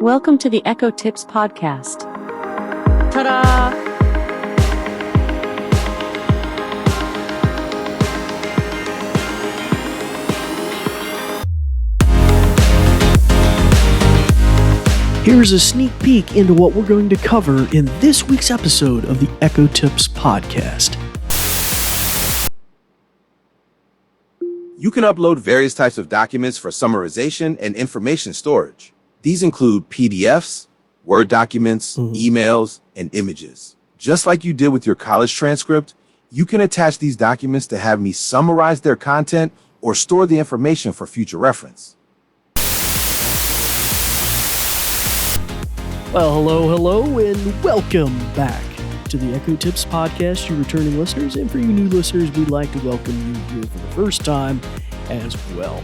Welcome to the Echo Tips podcast. Ta-da! Here's a sneak peek into what we're going to cover in this week's episode of the Echo Tips podcast. You can upload various types of documents for summarization and information storage. These include PDFs, Word documents, emails, and images. Just like you did with your college transcript, you can attach these documents to have me summarize their content or store the information for future reference. Well, hello, and welcome back to the Echo Tips podcast, you returning listeners, and for you new listeners, we'd like to welcome you here for the first time as well.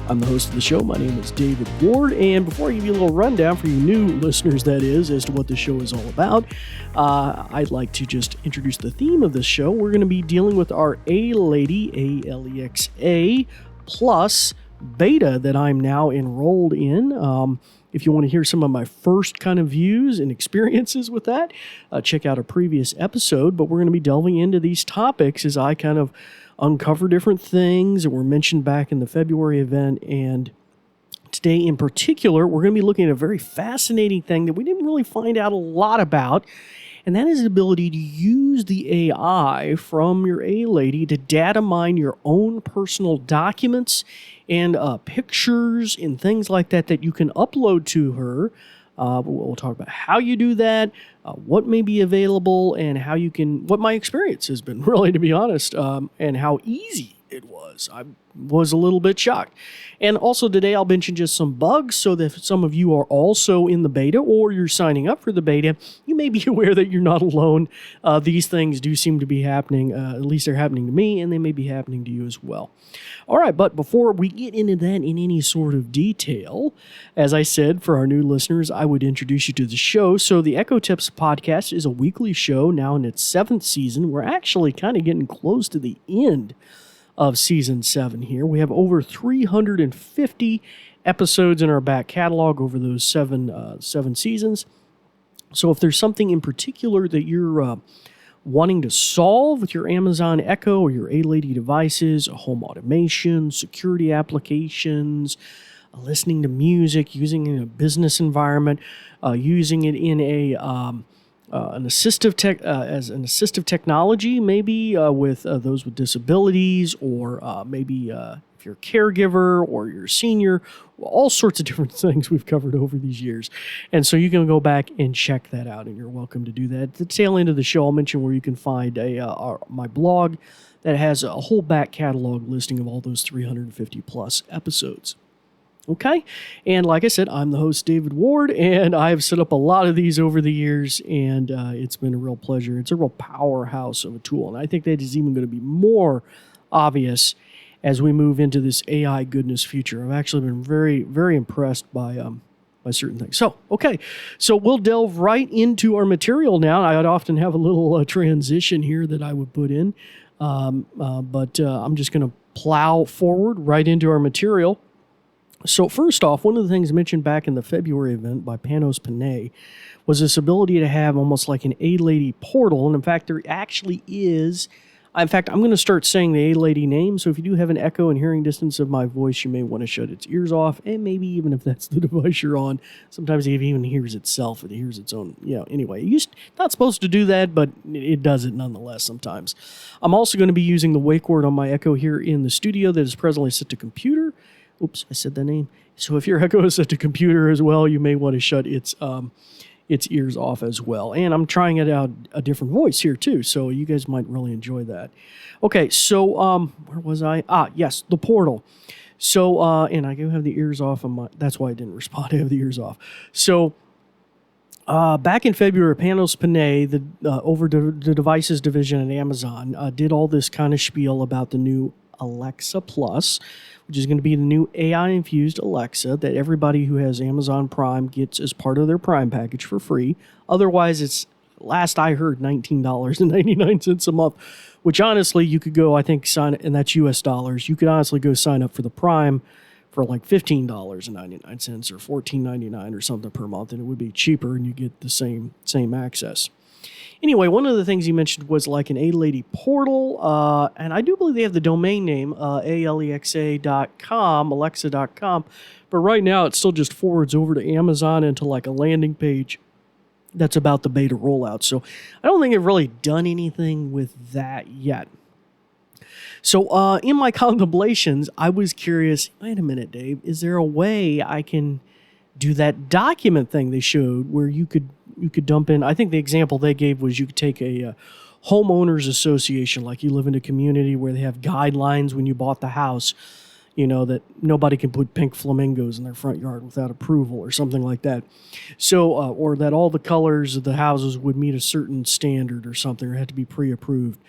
I'm the host of the show. My name is David Ward, and before I give you a little rundown for you new listeners, that is, as to what the show is all about, I'd like to just introduce the theme of this show. We're going to be dealing with our A-Lady, A-L-E-X-A, plus beta that I'm now enrolled in. If you want to hear some of my first kind of views and experiences with that, check out a previous episode, but we're going to be delving into these topics as I kind of uncover different things that were mentioned back in the February event. And today in particular, we're going to be looking at a very fascinating thing that we didn't really find out a lot about, and that is the ability to use the AI from your A-Lady to data mine your own personal documents and pictures and things like that that you can upload to her. We'll talk about how you do that, what may be available, and how you can, what my experience has been, really, to be honest, and how easy it was. I was a little bit shocked. And also today I'll mention just some bugs so that if some of you are also in the beta or you're signing up for the beta, you may be aware that you're not alone. These things do seem to be happening, at least they're happening to me, and they may be happening to you as well. All right, but before we get into that in any sort of detail, as I said, for our new listeners, I would introduce you to the show. So the Echo Tips podcast is a weekly show now in its 7th season. We're actually kind of getting close to the end of season 7 here. We have over 350 episodes in our back catalog over those seven seasons. So if there's something in particular that you're wanting to solve with your Amazon Echo or your A-Lady devices, home automation, security applications, listening to music, using it in a business environment, using it in an assistive technology, maybe with those with disabilities, or maybe if you're a caregiver or you're a senior, all sorts of different things we've covered over these years. And so you can go back and check that out, and you're welcome to do that. At the tail end of the show, I'll mention where you can find my blog that has a whole back catalog listing of all those 350 plus episodes. Okay, and like I said, I'm the host, David Ward, and I've set up a lot of these over the years, and it's been a real pleasure. It's a real powerhouse of a tool, and I think that is even going to be more obvious as we move into this AI goodness future. I've actually been very, very impressed by certain things. So we'll delve right into our material now. I'd often have a little transition here that I would put in, but I'm just going to plow forward right into our material. So first off, one of the things mentioned back in the February event by Panos Panay was this ability to have almost like an A-Lady portal. And in fact, there actually is. In fact, I'm going to start saying the A-Lady name. So if you do have an echo and hearing distance of my voice, you may want to shut its ears off. And maybe even if that's the device you're on, sometimes it even hears itself. It hears its own, anyway. You're not supposed to do that, but it does it nonetheless sometimes. I'm also going to be using the wake word on my echo here in the studio that is presently set to computer. Oops, I said the name. So if your echo is set to computer as well, you may want to shut its ears off as well. And I'm trying it out a different voice here too, so you guys might really enjoy that. Okay, so where was I? Yes, the portal. So and I do have the ears off on my. That's why I didn't respond. I have the ears off. So back in February, Panos Panay, over the devices division at Amazon, did all this kind of spiel about the new Alexa Plus, which is going to be the new AI-infused Alexa that everybody who has Amazon Prime gets as part of their Prime package for free. Otherwise, it's, last I heard, $19.99 a month, which honestly, you could go, I think, sign, and that's US dollars. You could honestly go sign up for the Prime for like $15.99 or $14.99 or something per month, and it would be cheaper and you get the same access. Anyway, one of the things he mentioned was like an A-Lady portal, and I do believe they have the domain name, alexa.com, alexa.com, but right now it still just forwards over to Amazon into like a landing page that's about the beta rollout. So I don't think they've really done anything with that yet. So in my contemplations, I was curious, wait a minute, Dave, is there a way I can do that document thing they showed where you could dump in, I think the example they gave was you could take a homeowners association, like you live in a community where they have guidelines when you bought the house, that nobody can put pink flamingos in their front yard without approval or something like that. So, or that all the colors of the houses would meet a certain standard or something, or had to be pre-approved.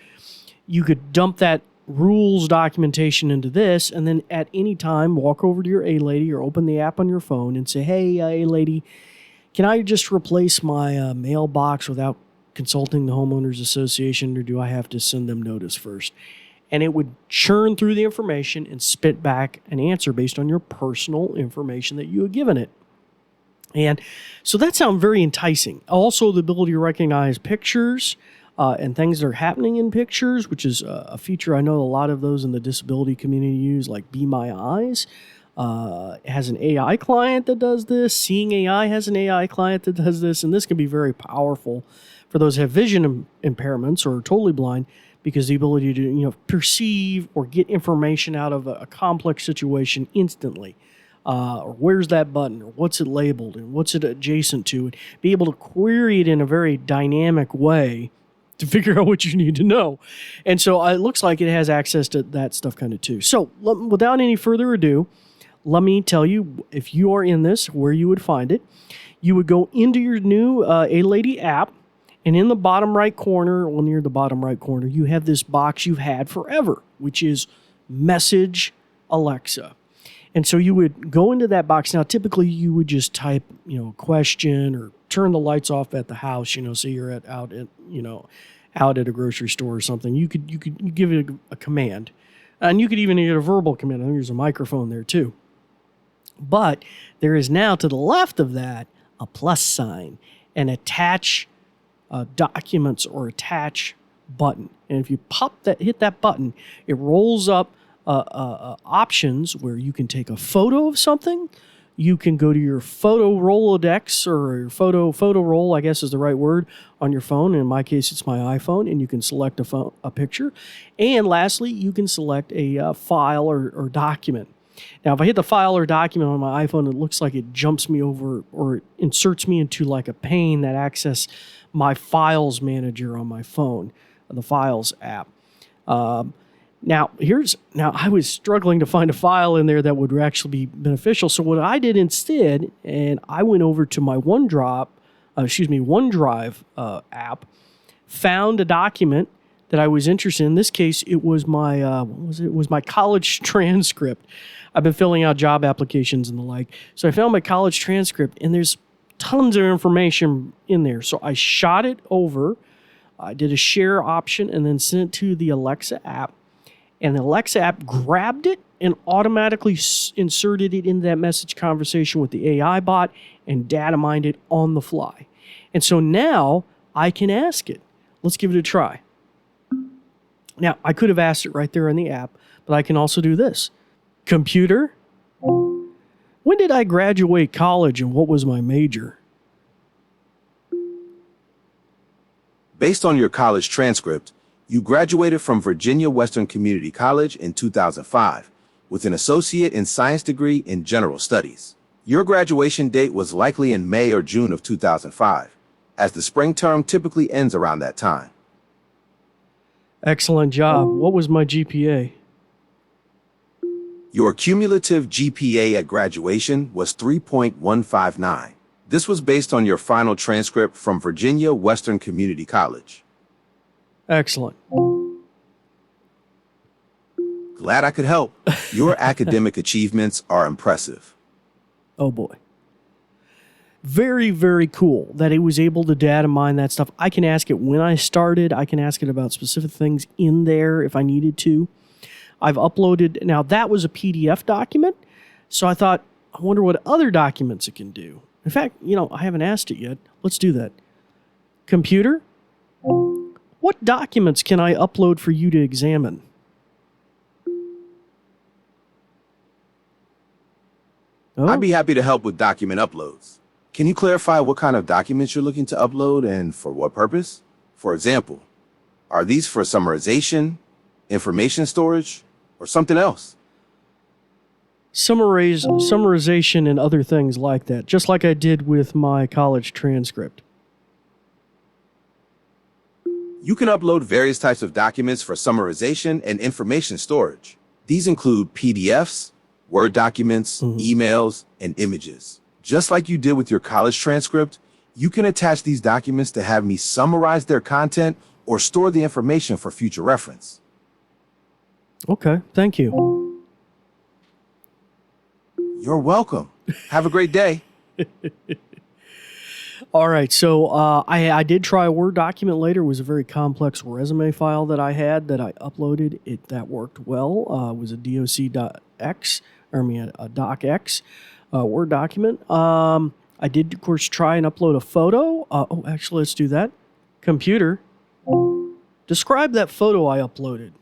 You could dump that rules documentation into this, and then at any time walk over to your A-Lady or open the app on your phone and say, hey, A-Lady, can I just replace my mailbox without consulting the homeowners association, or do I have to send them notice first? And it would churn through the information and spit back an answer based on your personal information that you had given it. And so that sounds very enticing. Also, the ability to recognize pictures and things that are happening in pictures, which is a feature I know a lot of those in the disability community use, like Be My Eyes. It has an AI client that does this. Seeing AI has an AI client that does this. And this can be very powerful for those who have vision impairments or are totally blind, because the ability to perceive or get information out of a complex situation instantly. Or where's that button, or what's it labeled, and what's it adjacent to, and be able to query it in a very dynamic way to figure out what you need to know. And so it looks like it has access to that stuff kind of too. So without any further ado, let me tell you, if you are in this, where you would find it. You would go into your new A-Lady app, and in the bottom right corner, well, near the bottom right corner, you have this box you've had forever, which is Message Alexa. And so you would go into that box. Now, typically you would just type, a question or turn the lights off at the house, say you're out at a grocery store or something. You could give it a command, and you could even get a verbal command. I think there's a microphone there too. But there is now to the left of that a plus sign, and attach documents or attach button. And if you hit that button, it rolls up options where you can take a photo of something. You can go to your photo Rolodex, or your photo roll, I guess is the right word, on your phone. In my case, it's my iPhone, and you can select a picture. And lastly, you can select a file or document. Now, if I hit the file or document on my iPhone, it looks like it jumps me over, or it inserts me into like a pane that access my files manager on my phone, the Files app. Now, I was struggling to find a file in there that would actually be beneficial. So what I did instead, and I went over to my OneDrive app, found a document that I was interested in. In this case, it was my my college transcript. I've been filling out job applications and the like. So I found my college transcript, and there's tons of information in there. So I shot it over. I did a share option and then sent it to the Alexa app. And the Alexa app grabbed it and automatically inserted it into that message conversation with the AI bot and data mined it on the fly. And so now I can ask it. Let's give it a try. Now, I could have asked it right there in the app, but I can also do this. Computer, when did I graduate college and what was my major? Based on your college transcript, you graduated from Virginia Western Community College in 2005 with an associate in science degree in general studies. Your graduation date was likely in May or June of 2005, as the spring term typically ends around that time. Excellent job. What was my GPA? Your cumulative GPA at graduation was 3.159. This was based on your final transcript from Virginia Western Community College. Excellent. Glad I could help. Your academic achievements are impressive. Oh boy. Very, very cool that it was able to data mine that stuff. I can ask it when I started. I can ask it about specific things in there if I needed to. I've uploaded, now that was a PDF document. So I thought, I wonder what other documents it can do. In fact, I haven't asked it yet. Let's do that. Computer, what documents can I upload for you to examine? Oh. I'd be happy to help with document uploads. Can you clarify what kind of documents you're looking to upload and for what purpose? For example, are these for summarization, information storage, or something else? Summarization and other things like that, just like I did with my college transcript. You can upload various types of documents for summarization and information storage. These include PDFs, Word documents, emails, and images. Just like you did with your college transcript, you can attach these documents to have me summarize their content or store the information for future reference. Okay, thank you. You're welcome. Have a great day. All right, so I did try a Word document later. It was a very complex resume file that I had that I uploaded. That worked well. It was a docx, a docx Word document. I did, of course, try and upload a photo. Actually, let's do that. Computer, describe that photo I uploaded.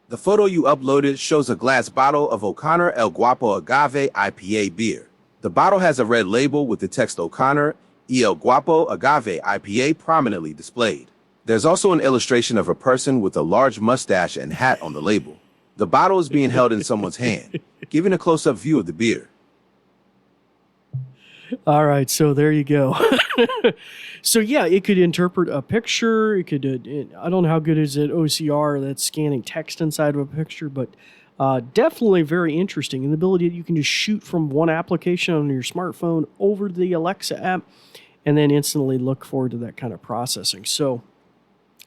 The photo you uploaded shows a glass bottle of O'Connor El Guapo Agave IPA beer. The bottle has a red label with the text O'Connor El Guapo Agave IPA prominently displayed. There's also an illustration of a person with a large mustache and hat on the label. The bottle is being held in someone's hand, giving a close-up view of the beer. All right, so there you go. So yeah, it could interpret a picture. It could, I don't know how good is it OCR, that's scanning text inside of a picture, but definitely very interesting. And the ability that you can just shoot from one application on your smartphone over to the Alexa app and then instantly look forward to that kind of processing. So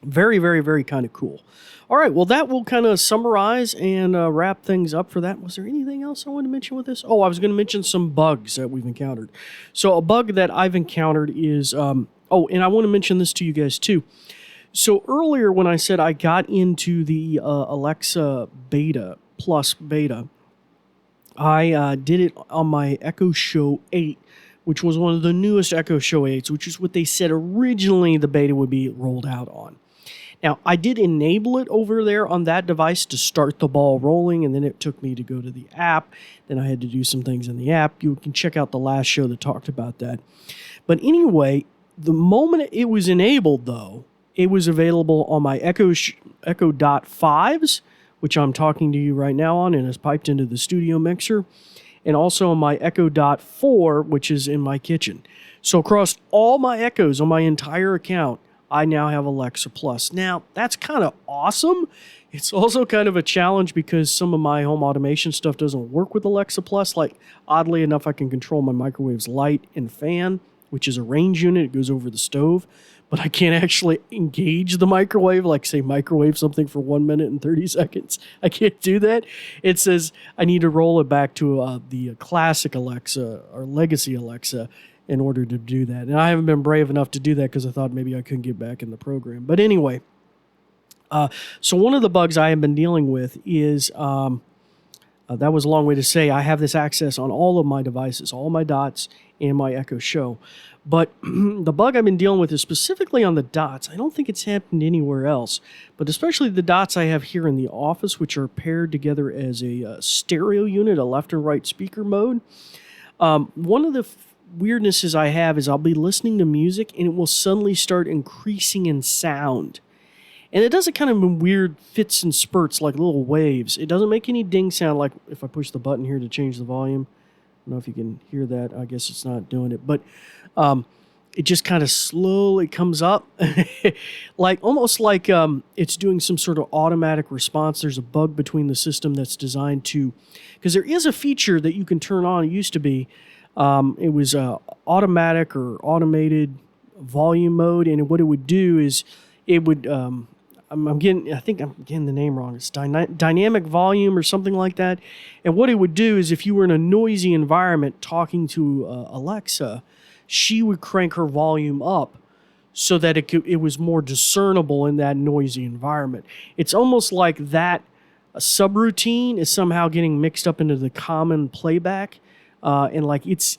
very, very, very kind of cool. All right, well, that will kind of summarize and wrap things up for that. Was there anything else I wanted to mention with this? Oh, I was going to mention some bugs that we've encountered. So a bug that I've encountered is, and I want to mention this to you guys too. So earlier when I said I got into the Alexa beta, Plus beta, I did it on my Echo Show 8, which was one of the newest Echo Show 8s, which is what they said originally the beta would be rolled out on. Now, I did enable it over there on that device to start the ball rolling, and then it took me to go to the app. Then I had to do some things in the app. You can check out the last show that talked about that. But anyway, the moment it was enabled, though, it was available on my Echo Dot 5s, which I'm talking to you right now on and is piped into the studio mixer, and also on my Echo Dot 4, which is in my kitchen. So across all my Echoes on my entire account, I now have Alexa Plus. Now, that's kind of awesome. It's also kind of a challenge because some of my home automation stuff doesn't work with Alexa Plus. Like, oddly enough, I can control my microwave's light and fan, which is a range unit. It goes over the stove. But I can't actually engage the microwave, like say microwave something for 1 minute and 30 seconds. I can't do that. It says I need to roll it back to the classic Alexa or legacy Alexa in order to do that. And I haven't been brave enough to do that because I thought maybe I couldn't get back in the program. But anyway, so one of the bugs I have been dealing with is, that was a long way to say I have this access on all of my devices, all my Dots and my Echo Show. But the bug I've been dealing with is specifically on the Dots. I don't think it's happened anywhere else, but especially the Dots I have here in the office, which are paired together as a stereo unit, a left and right speaker mode. One of the weirdnesses I have is I'll be listening to music and it will suddenly start increasing in sound. And it does it kind of in weird fits and spurts, like little waves. It doesn't make any ding sound, like if I push the button here to change the volume. I don't know if you can hear that. I guess it's not doing it. But it just kind of slowly comes up, like almost like it's doing some sort of automatic response. There's a bug between the system that's designed to, because there is a feature that you can turn on. It used to be, it was automatic or automated volume mode, and what it would do is it would, I think I'm getting the name wrong. It's dynamic volume or something like that. And what it would do is if you were in a noisy environment talking to Alexa, she would crank her volume up so that it was more discernible in that noisy environment. It's almost like that subroutine is somehow getting mixed up into the common playback. And like it's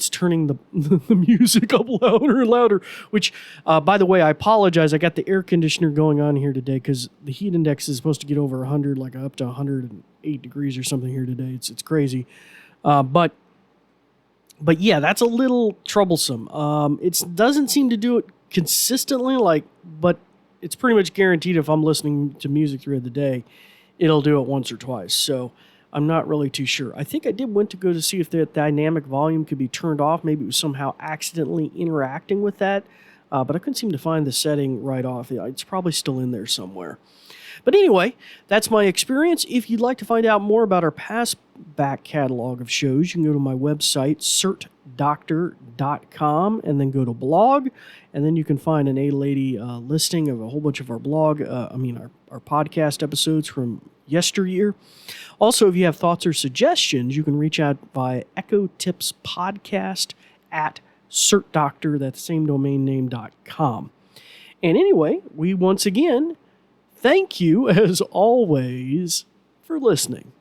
turning the the music up louder and louder, which, by the way, I apologize. I got the air conditioner going on here today because the heat index is supposed to get over 100, like up to 108 degrees or something here today. It's crazy. But yeah, that's a little troublesome. It doesn't seem to do it consistently, but it's pretty much guaranteed if I'm listening to music throughout the day, it'll do it once or twice. So I'm not really too sure. I think I went to go to see if the dynamic volume could be turned off. Maybe it was somehow accidentally interacting with that, but I couldn't seem to find the setting right off. It's probably still in there somewhere. But anyway, that's my experience. If you'd like to find out more about our past back catalog of shows, you can go to my website, certdoctor.com, and then go to blog, and then you can find an A-Lady listing of a whole bunch of our our podcast episodes from yesteryear. Also, if you have thoughts or suggestions, you can reach out via ecotipspodcast@certdoctor, that same domain name.com. And anyway, we once again thank you, as always, for listening.